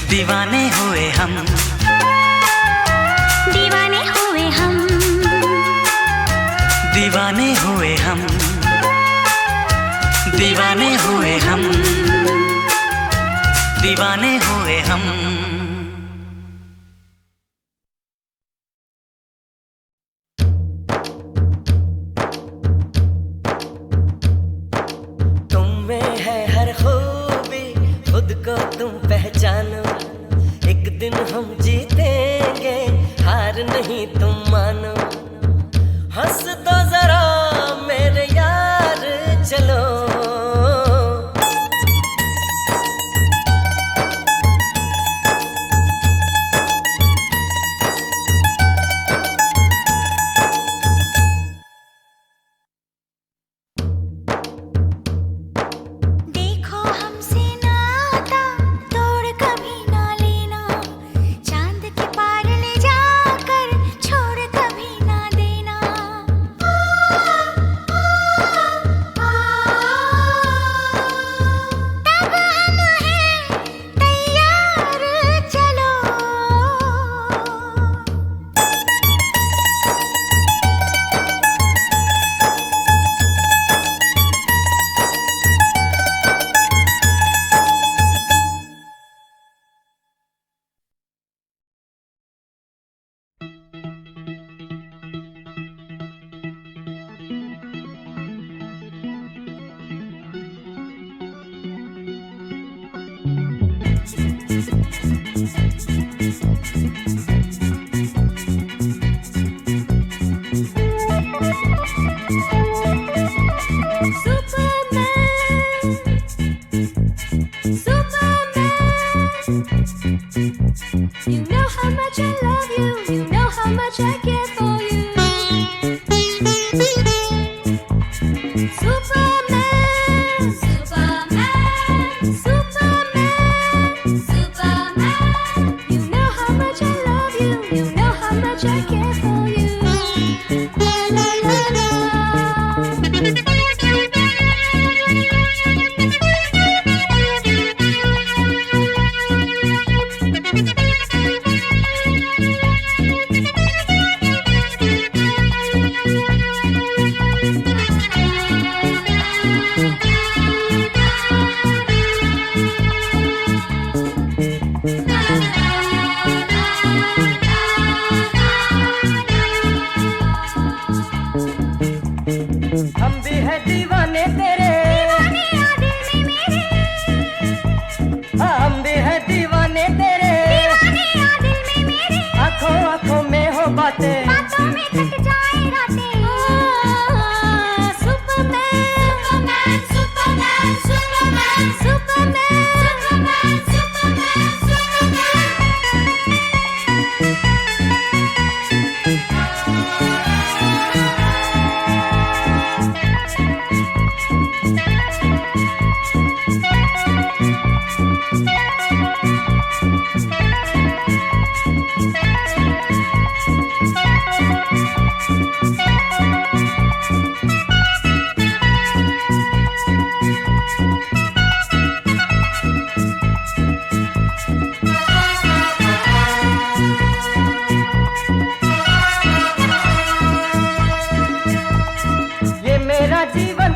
दीवाने हुए हम। दीवाने हुए हम, दीवाने हुए हम, दीवाने हुए हम, दीवाने हुए हम। तुम में है हर खूबी, खुद को तुम पहचानो। एक दिन हम जीतेंगे, हार नहीं तुम मानो। हंस दो जरा मेरे यार चलो। देखो हमसे नाता तोड़ कभी ना लेना, चांद के पार ले जाकर छोड़ कभी ना देना। तब हम हैं तैयार चलो। You know how much I love you, you know how much I care for you. Superman, Superman, Superman, Superman. You know how much I love you, you know how much I care for you. La la la la. हम भी है दीवाने तेरे, हाँ, हम भी है दीवाने तेरे। आँखों आँखों में हो बातें, बातों में कट जाए रातें। Superman, Superman, Superman, Superman, Superman, Superman,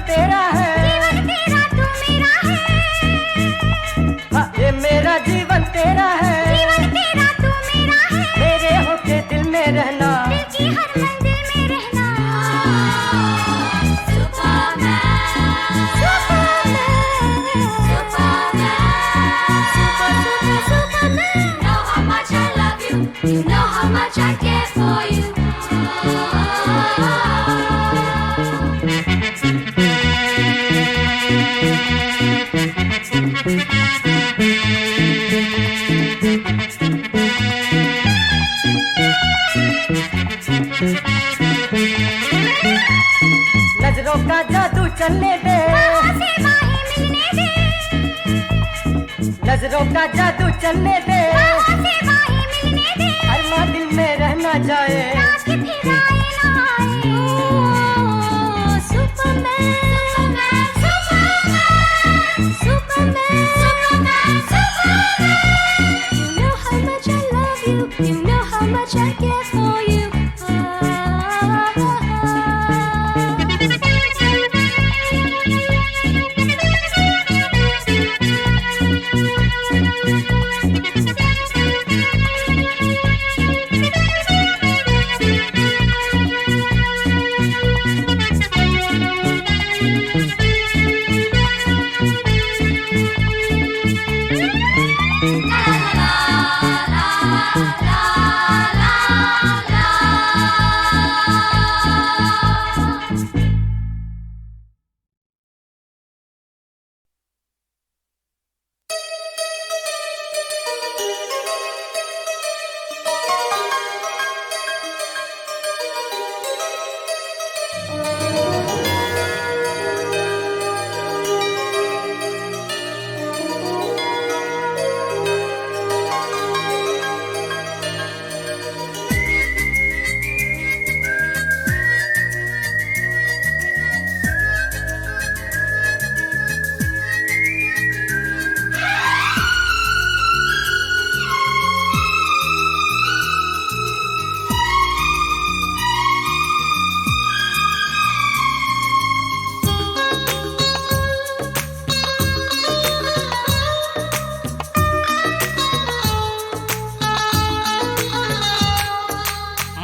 तेरा है, जीवन तेरा तू मेरा है, मेरे होके दिल नजरों का जादू चलने दे, नजरों का जादू चलने दे, अरमा दिल में रहना जाए। You know how much I care for you.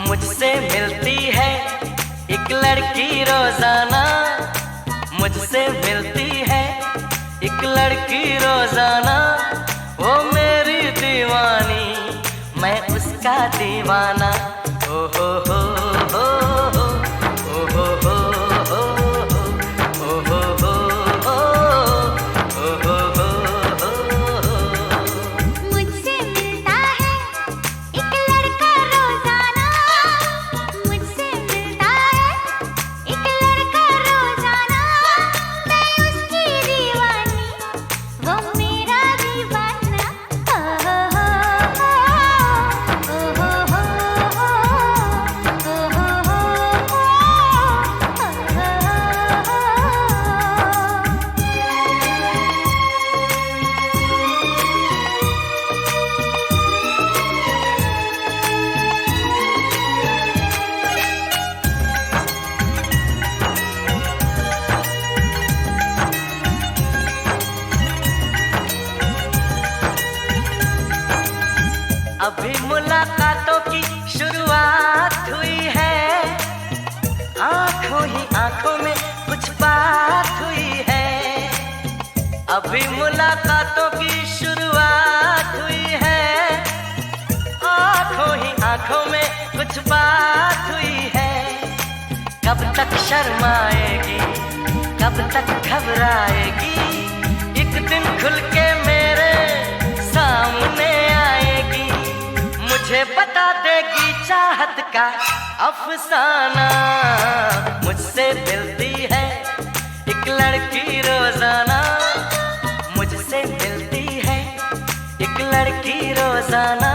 मुझसे मिलती है एक लड़की रोजाना, मुझसे मिलती है एक लड़की रोजाना, वो मेरी दीवानी मैं उसका दीवाना। ओ हो हो हो हो, ओ हो हो हो हो, ओ हो हो हो, ओ हो हो हो। मुझसे मिलता है एक लड़का रोजाना, मुझसे मिलता है एक लड़का रोजाना, मैं उसकी दीवानी वो मेरा दीवाना। ओ हो हो हो, ओ हो हो हो, ओ हो हो हो, अभी मुलाकातों की शुरुआत हुई है, आंखों ही आंखों में कुछ बात हुई है। अभी मुलाकातों की शुरुआत हुई है, आंखों ही आंखों में कुछ बात हुई है। कब तक शर्माएगी, कब तक घबराएगी, एक दिन खुल के मेरे सामने आएगी, मुझे बता देगी चाहत का अफसाना। मुझसे मिलती है एक लड़की रोजाना, मुझसे मिलती है एक लड़की रोजाना,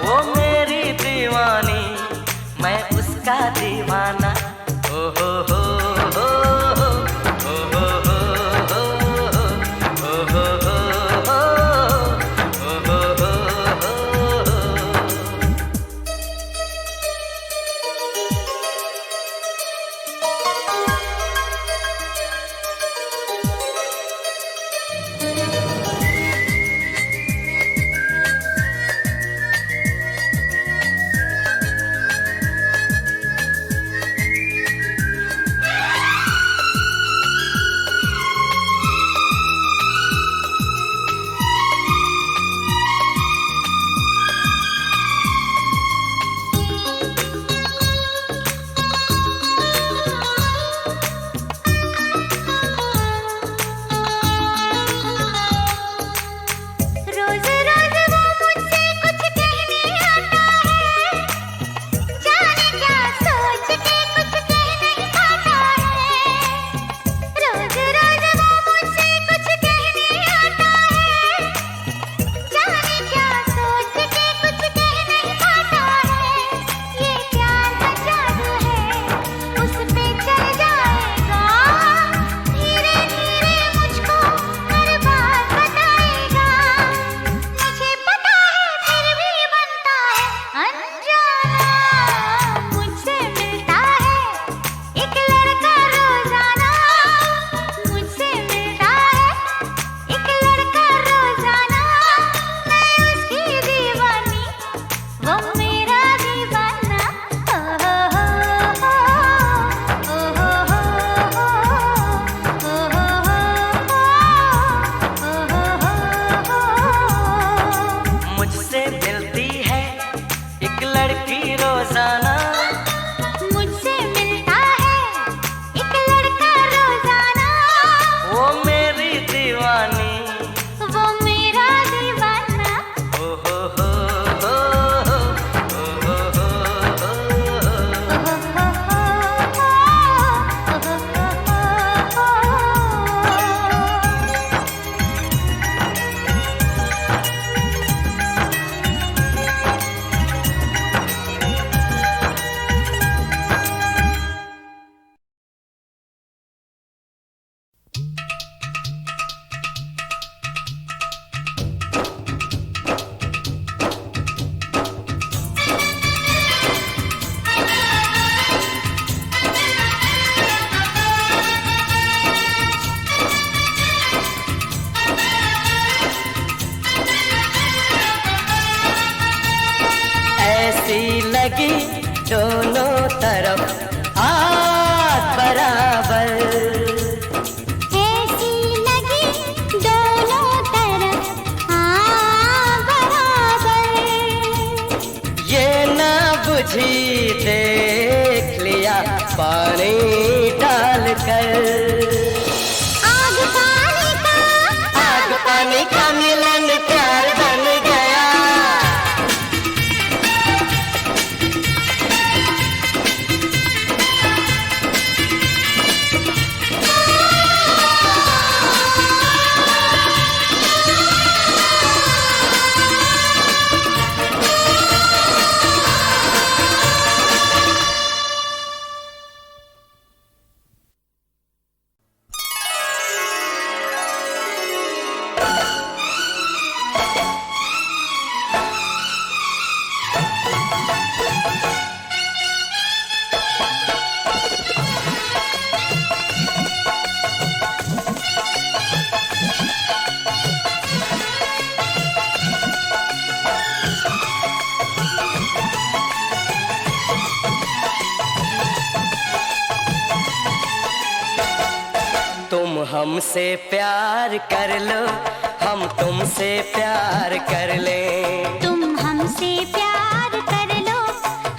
वो मेरी दीवानी मैं उसका दीवाना। ओ हो हो हो, ओ हो हो हो, ओ हो हो हो, ओ हो हो हो। बराबर। ऐसी लगी दोनों तरफ बराबर। ये ना बुझी देख लिया पानी डालकर। आग पानी का मिलन प्यार बन गया। तुम हमसे प्यार कर लो, हम तुमसे प्यार कर लें। तुम हमसे प्यार कर लो,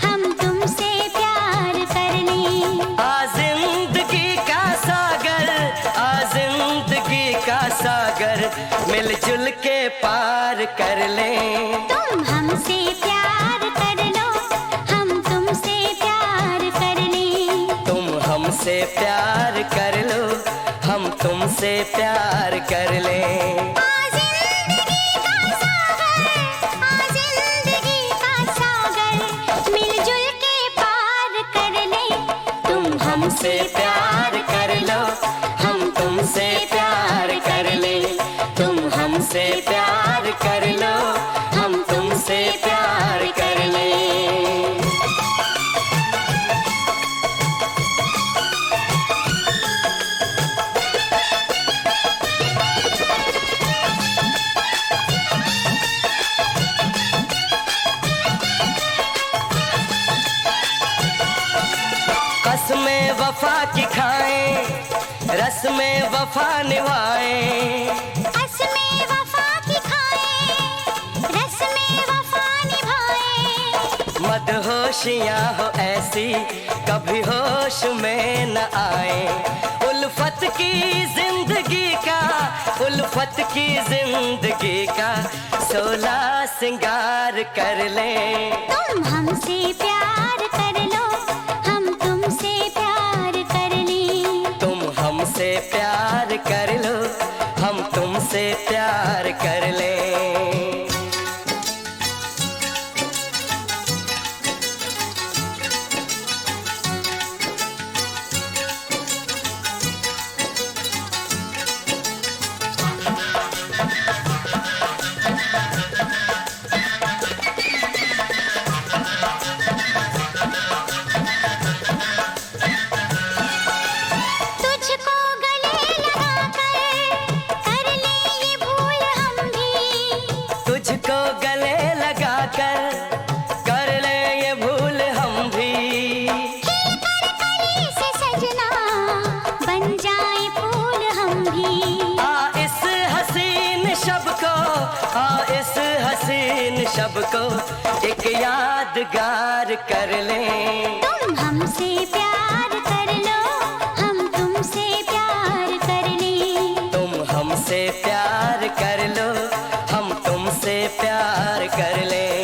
हम तुमसे प्यार कर लें। आ जिंदगी का सागर, आ जिंदगी का सागर, मिलजुल के पार कर लें। तुम हमसे प्यार कर लो, हम तुमसे प्यार कर लें। तुम हमसे प्यार कर लो, हम तुमसे प्यार कर लें। मिलजुल के पार कर लें। तुम हमसे प्यार कर लो, हम तुमसे प्यार कर लें। तुम हमसे प्यार कर लो, हम तुमसे प्यार कर लें। कसमें वफा की खाएं, रस में वफा निभाएं। कसमें वफा की खाएं, रस में वफा निभाएं। मदहोशियां हो ऐसी कभी होश में न आए। उल्फत की जिंदगी का, उल्फत की जिंदगी का 16 सिंगार कर लें। तुम हमसे प्यार कर लो, हम तुमसे प्यार कर लें। तुम हमसे प्यार कर लो, हम तुमसे प्यार कर लें। तुझको गले लगाकर कर ले ये भूल हम भी। तुझको गले लगा कर ले ये भूल हम भी। खिलकर कली से सजना बन जाए फूल हम भी। आ इस हसीन शब को, आ इस हसीन शब को एक यादगार कर लें। तुम हमसे प्यार कर लो, हम तुमसे प्यार कर लें। तुम हमसे प्यार कर लो, हम तुमसे प्यार कर लें।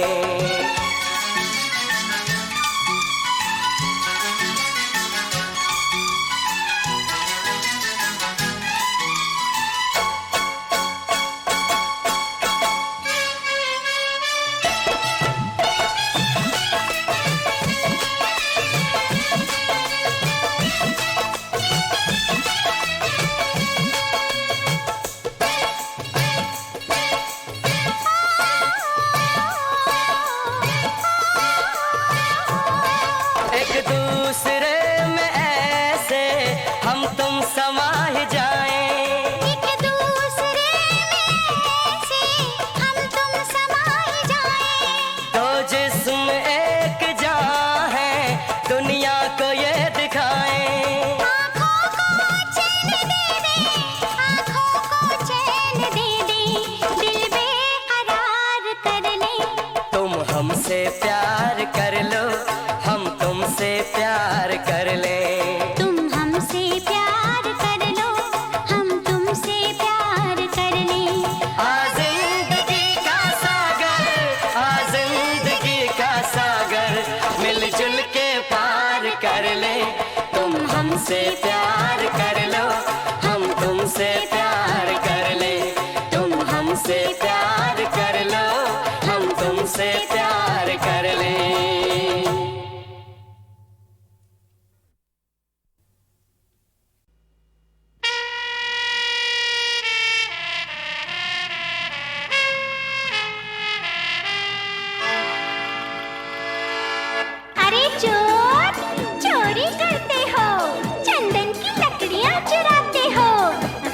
हमसे प्यार कर लो, हम तुमसे प्यार कर ले। तुम हमसे प्यार कर लो, हम तुमसे प्यार कर ले। अरे चोर, चोरी करते हो, चंदन की लकड़ियाँ चुराते हो।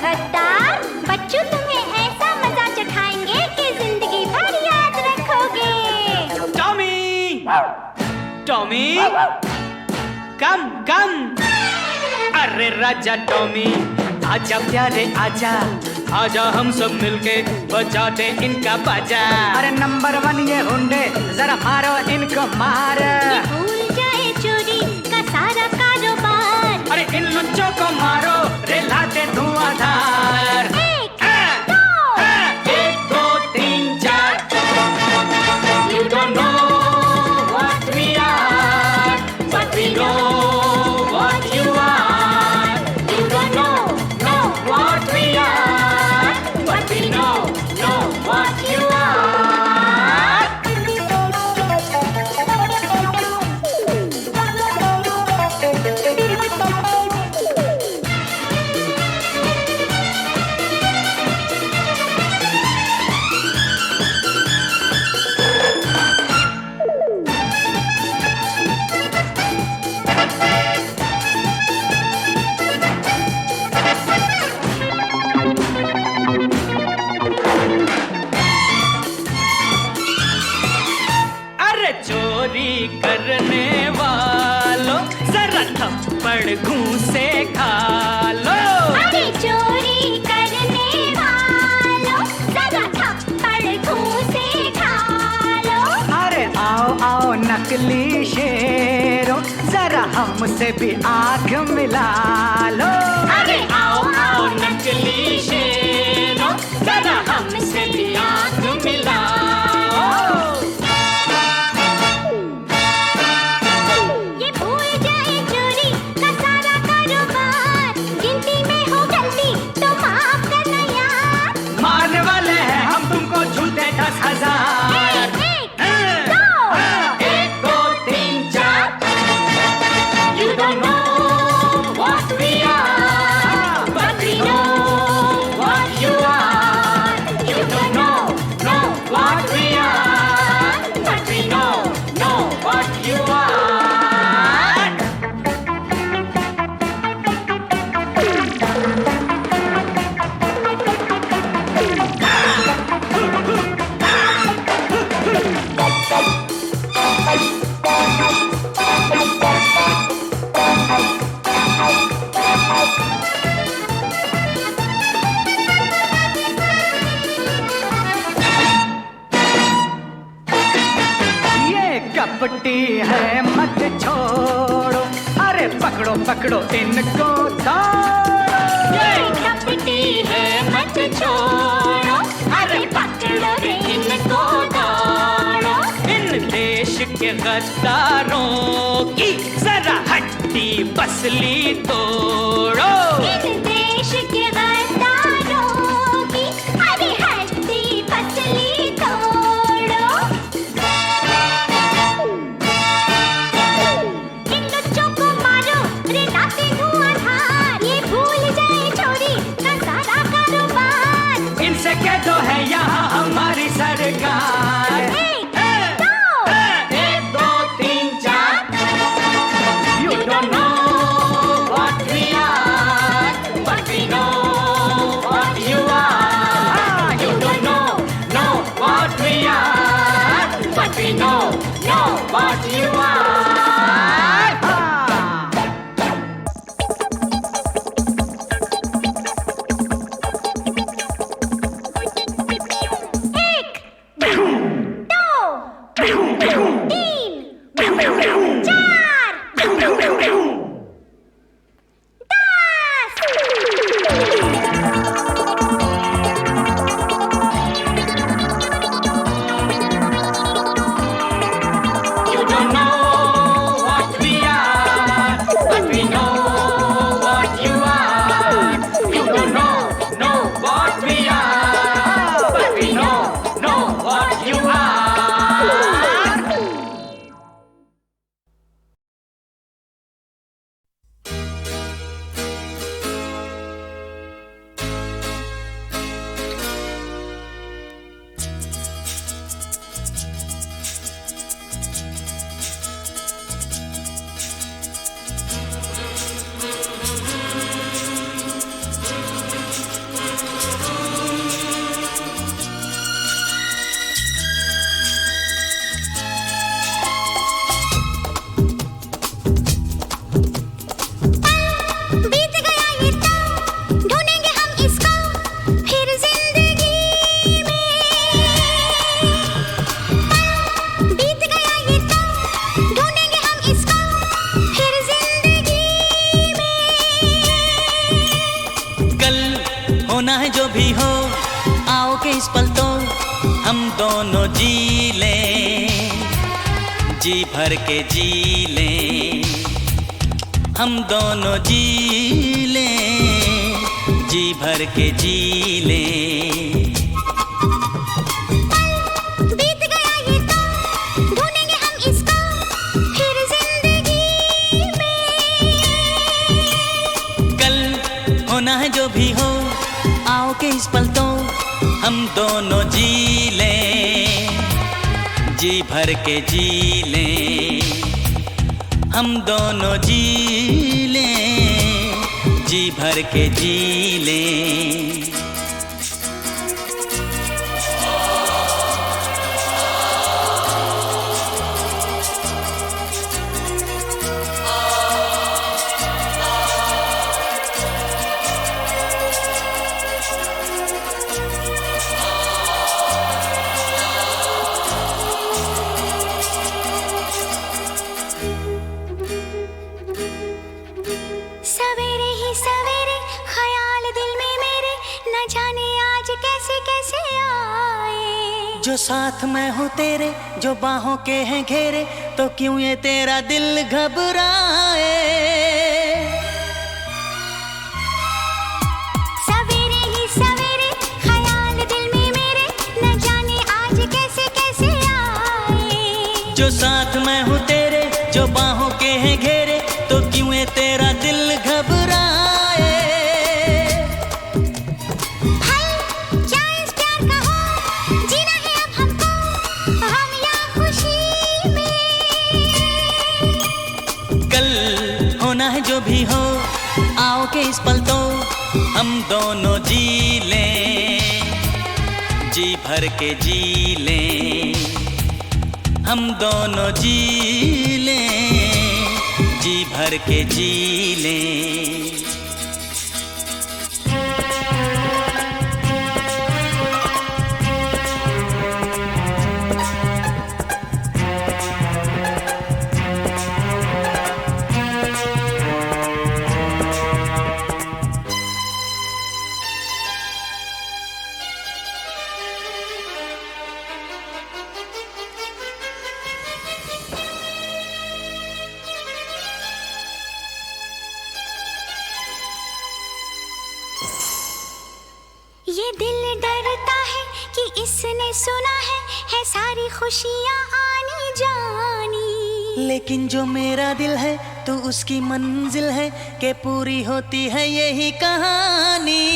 गद्दार बच्चों, तुम्हें ऐसा मजा चखाएंगे कि जिंदगी भर याद रखोगे। टॉमी, टॉमी, कम कम। अरे राजा टॉमी, आजा प्यारे आजा, आजा हम सब मिलके बजाते इनका बाजा। अरे नंबर 1 ये हुंडे, जरा मारो इनको मार। ये भूल जाए चोरी का सारा कारोबार। अरे इन लुच्चों को मारो, रे लाते धुआंधार। 1 2 3 4। You don't know what we are, but we know what you are. You don't know what we are, but we know what you are. अरे चोरी करने वालों, जरा थप्पड़ घूंसे खा लो। अरे चोरी करने वालों, जरा थप्पड़ घूंसे खा लो। अरे आओ आओ नकली शेरों, जरा हमसे भी आंख मिला लो। अरे आओ आओ नकली शेरों, जरा हमसे भी आंख मिलाओ। ये भूल जाए चोरी का सारा कारोबार। गिनती में हो गलती तो माफ करना यार। मारने वाले हैं हम तुमको झूठे 10,000। 1 2 3 4। You don't know what we are, but we know what you are. You don't know what we are, but we know what you are. ये कपटी है मत छोड़ो, अरे पकड़ो पकड़ो इनको दौड़ो। ये कपटी है मत छोड़ो, अरे पकड़ो रे इनको दौड़ो। इन देश के गद्दारों की जरा हड्डी पसली तोड़ो। इन देश के गद्दारों की अरे हड्डी पसली तोड़ो। इन लुच्चों को मारो, रे लाते धुआंधार। ये भूल जाए चोरी का सारा कारोबार। इनसे कह दो है यहाँ हमारी सरकार। 1 2 3 4। You don't know what we are, भी हो, आओ के इस पल तो हम दोनों जी लें, जी भर के जी लें, हम दोनों जी लें, जी भर के जी लें। बीत गया ये तो ढूंढेंगे हम इसको फिर जिंदगी में। कल होना है जो भी हो, आओ के इस पल तो हम दोनों जी लें, जी भर के जी लें, हम दोनों जी लें, जी भर के जी लें। सवेरे ही सवेरे ख्याल दिल में मेरे, न जाने आज कैसे कैसे आए। जो साथ मैं हूँ तेरे, जो बाहों के हैं घेरे, तो क्यों ये तेरा दिल घबराए। सवेरे ही सवेरे ख्याल दिल में मेरे, न जाने आज कैसे कैसे आए। जो साथ मैं हूँ तेरे, जो बाहों के हैं घेरे, तो क्यों ये तेरा दिल घबराए। भाई क्या इस प्यार का हो, जीना है अब हमको गम या खुशी में। कल होना है जो भी हो, आओ के इस पल तो हम दोनों जी लें, जी भर के जी लें, हम दोनों जी लें, जी भर के जी लें। ये दिल डरता है कि इसने सुना है सारी खुशियाँ आनी जानी। लेकिन जो मेरा दिल है तो उसकी मंजिल है, कि पूरी होती है यही कहानी।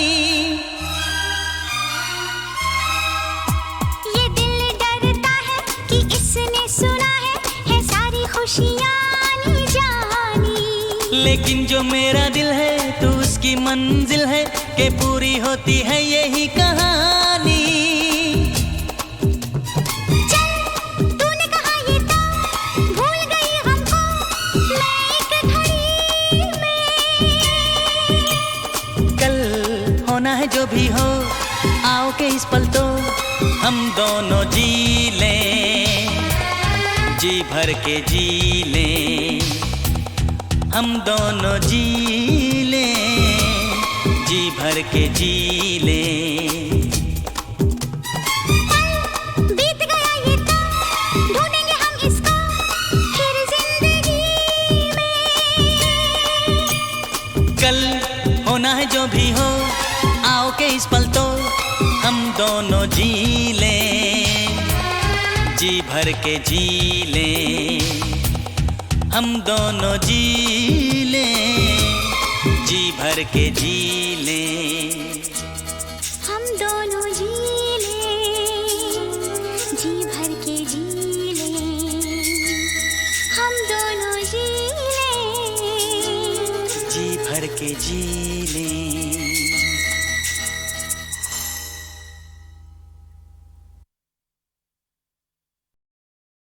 ये दिल डरता है कि इसने सुना है सारी खुशियाँ आनी जानी। लेकिन जो मेरा दिल है तो उसकी मंजिल है, कि पूरी होती है यही कहानी। चल तूने कहा ये तो भूल गई हमको मैं एक घड़ी में। कल होना है जो भी हो, आओ के इस पल तो हम दोनों जी लें, जी भर के जी लें, हम दोनों जी लें, जी भर के जी लें। बीत गया ये तो ढूंढेंगे हम इसको फिर जिंदगी में। कल होना है जो भी हो, आओ के इस पल तो हम दोनों जी लें, जी भर के जी लें, हम दोनों जी लें, जी भर के जी लें। हम दोनों जी लें, जी भर के जी लें, हम दोनों जी लें, जी भर के जी लें।